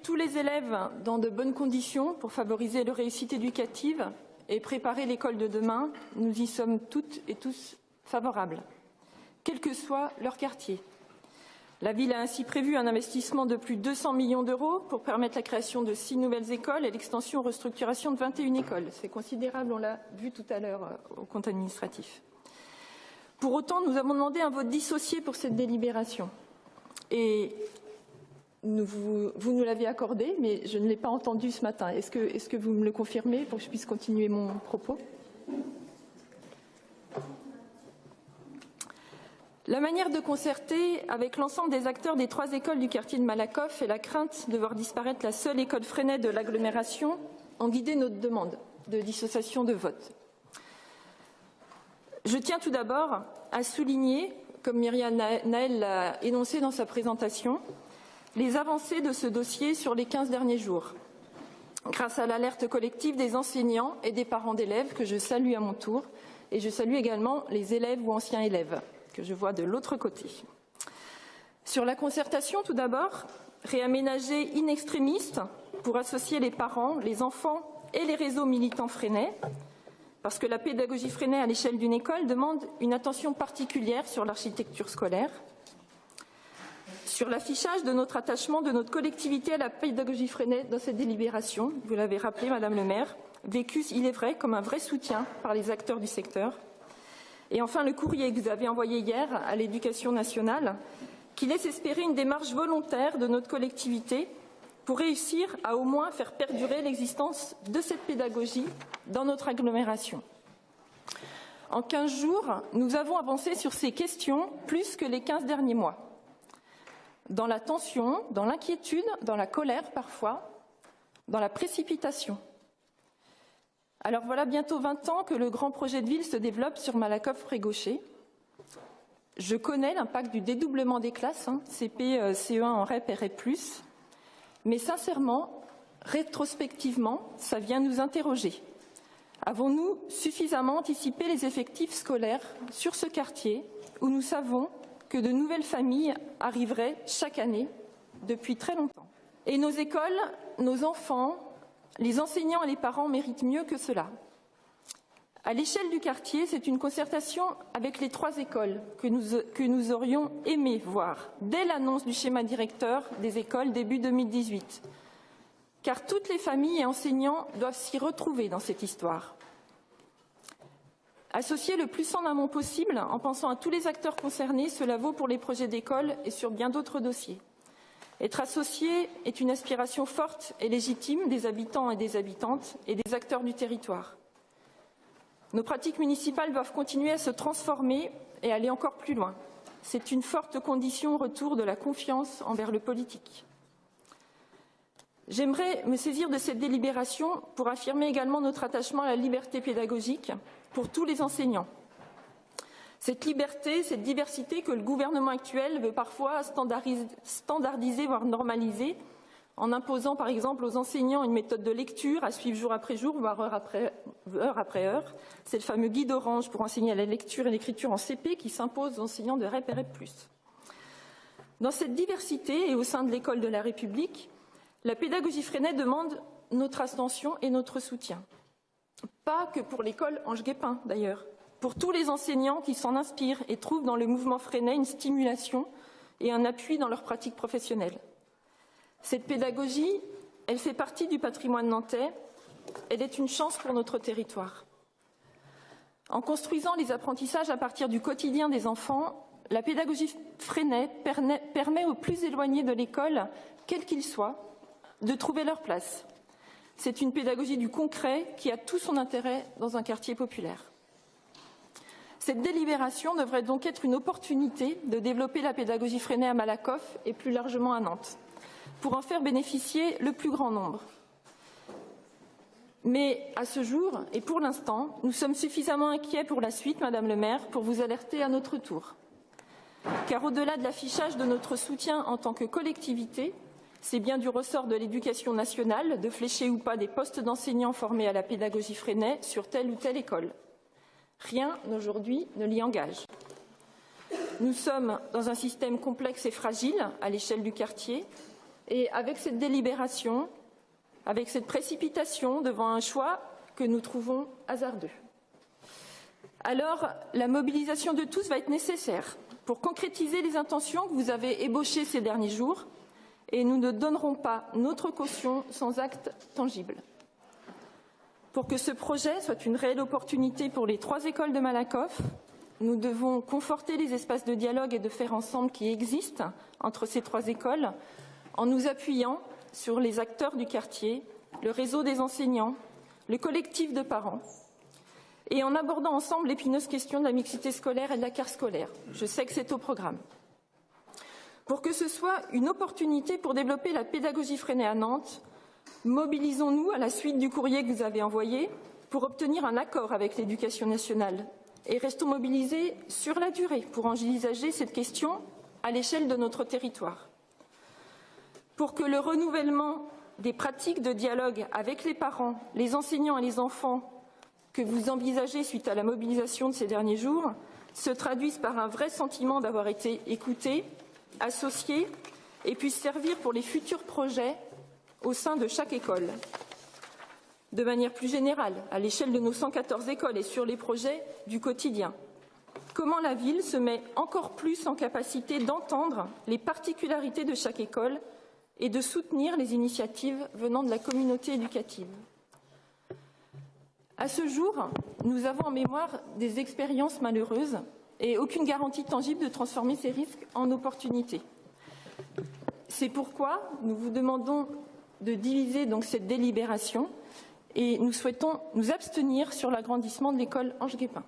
tous les élèves dans de bonnes conditions pour favoriser leur réussite éducative et préparer l'école de demain, nous y sommes toutes et tous favorables, quel que soit leur quartier. La ville a ainsi prévu un investissement de plus de 200 millions d'euros pour permettre la création de 6 nouvelles écoles et l'extension ou restructuration de 21 écoles. C'est considérable, on l'a vu tout à l'heure au compte administratif. Pour autant, nous avons demandé un vote dissocié pour cette délibération. Et vous nous l'avez accordé, mais je ne l'ai pas entendu ce matin. Est-ce que vous me le confirmez pour que je puisse continuer mon propos ? La manière de concerter avec l'ensemble des acteurs des 3 écoles du quartier de Malakoff et la crainte de voir disparaître la seule école Freinet de l'agglomération ont guidé notre demande de dissociation de vote. Je tiens tout d'abord à souligner, comme Myriam Naël l'a énoncé dans sa présentation, les avancées de ce dossier sur les 15 derniers jours, grâce à l'alerte collective des enseignants et des parents d'élèves que je salue à mon tour, et je salue également les élèves ou anciens élèves que je vois de l'autre côté. Sur la concertation, tout d'abord, réaménager in extremis pour associer les parents, les enfants et les réseaux militants freinais, parce que la pédagogie freinée à l'échelle d'une école demande une attention particulière sur l'architecture scolaire, sur l'affichage de notre attachement, de notre collectivité à la pédagogie freinée dans cette délibération, vous l'avez rappelé, Madame le maire, vécu, il est vrai, comme un vrai soutien par les acteurs du secteur. Et enfin, le courrier que vous avez envoyé hier à l'Éducation nationale, qui laisse espérer une démarche volontaire de notre collectivité pour réussir à au moins faire perdurer l'existence de cette pédagogie dans notre agglomération. En 15 jours, nous avons avancé sur ces questions plus que les 15 derniers mois. Dans la tension, dans l'inquiétude, dans la colère parfois, dans la précipitation. Alors voilà bientôt 20 ans que le grand projet de ville se développe sur Malakoff-Prégauché. Je connais l'impact du dédoublement des classes, CP, CE1 en REP et REP+, mais sincèrement, rétrospectivement, ça vient nous interroger. Avons-nous suffisamment anticipé les effectifs scolaires sur ce quartier où nous savons que de nouvelles familles arriveraient chaque année depuis très longtemps? Et nos écoles, nos enfants, les enseignants et les parents méritent mieux que cela. À l'échelle du quartier, c'est une concertation avec les 3 écoles que nous aurions aimé voir dès l'annonce du schéma directeur des écoles début 2018. Car toutes les familles et enseignants doivent s'y retrouver dans cette histoire. Associer le plus en amont possible en pensant à tous les acteurs concernés, cela vaut pour les projets d'école et sur bien d'autres dossiers. Être associé est une aspiration forte et légitime des habitants et des habitantes et des acteurs du territoire. Nos pratiques municipales doivent continuer à se transformer et aller encore plus loin. C'est une forte condition au retour de la confiance envers le politique. J'aimerais me saisir de cette délibération pour affirmer également notre attachement à la liberté pédagogique pour tous les enseignants. Cette liberté, cette diversité que le gouvernement actuel veut parfois standardiser, voire normaliser, en imposant par exemple aux enseignants une méthode de lecture à suivre jour après jour, voire heure après heure. C'est le fameux guide orange pour enseigner la lecture et l'écriture en CP qui s'impose aux enseignants de REP et REP+. Dans cette diversité et au sein de l'école de la République, la pédagogie freinée demande notre attention et notre soutien. Pas que pour l'école Ange Guépin d'ailleurs. Pour tous les enseignants qui s'en inspirent et trouvent dans le mouvement Freinet une stimulation et un appui dans leur pratique professionnelle. Cette pédagogie, elle fait partie du patrimoine nantais, elle est une chance pour notre territoire. En construisant les apprentissages à partir du quotidien des enfants, la pédagogie Freinet permet aux plus éloignés de l'école, quels qu'ils soient, de trouver leur place. C'est une pédagogie du concret qui a tout son intérêt dans un quartier populaire. Cette délibération devrait donc être une opportunité de développer la pédagogie Freinet à Malakoff et plus largement à Nantes, pour en faire bénéficier le plus grand nombre. Mais à ce jour, et pour l'instant, nous sommes suffisamment inquiets pour la suite, Madame le maire, pour vous alerter à notre tour. Car au-delà de l'affichage de notre soutien en tant que collectivité, c'est bien du ressort de l'Éducation nationale de flécher ou pas des postes d'enseignants formés à la pédagogie Freinet sur telle ou telle école. Rien aujourd'hui ne l'y engage. Nous sommes dans un système complexe et fragile à l'échelle du quartier. Et avec cette délibération, avec cette précipitation devant un choix que nous trouvons hasardeux. Alors, la mobilisation de tous va être nécessaire pour concrétiser les intentions que vous avez ébauchées ces derniers jours, et nous ne donnerons pas notre caution sans acte tangible. Pour que ce projet soit une réelle opportunité pour les 3 écoles de Malakoff, nous devons conforter les espaces de dialogue et de faire ensemble qui existent entre ces 3 écoles, en nous appuyant sur les acteurs du quartier, le réseau des enseignants, le collectif de parents, et en abordant ensemble l'épineuse question de la mixité scolaire et de la carte scolaire. Je sais que c'est au programme. Pour que ce soit une opportunité pour développer la pédagogie freinée à Nantes, mobilisons-nous à la suite du courrier que vous avez envoyé pour obtenir un accord avec l'Éducation nationale et restons mobilisés sur la durée pour envisager cette question à l'échelle de notre territoire. Pour que le renouvellement des pratiques de dialogue avec les parents, les enseignants et les enfants que vous envisagez suite à la mobilisation de ces derniers jours se traduisent par un vrai sentiment d'avoir été écoutés, associés et puissent servir pour les futurs projets au sein de chaque école. De manière plus générale, à l'échelle de nos 114 écoles et sur les projets du quotidien. Comment la ville se met encore plus en capacité d'entendre les particularités de chaque école et de soutenir les initiatives venant de la communauté éducative. À ce jour, nous avons en mémoire des expériences malheureuses et aucune garantie tangible de transformer ces risques en opportunités. C'est pourquoi nous vous demandons de diviser donc cette délibération et nous souhaitons nous abstenir sur l'agrandissement de l'école Ange Guépin.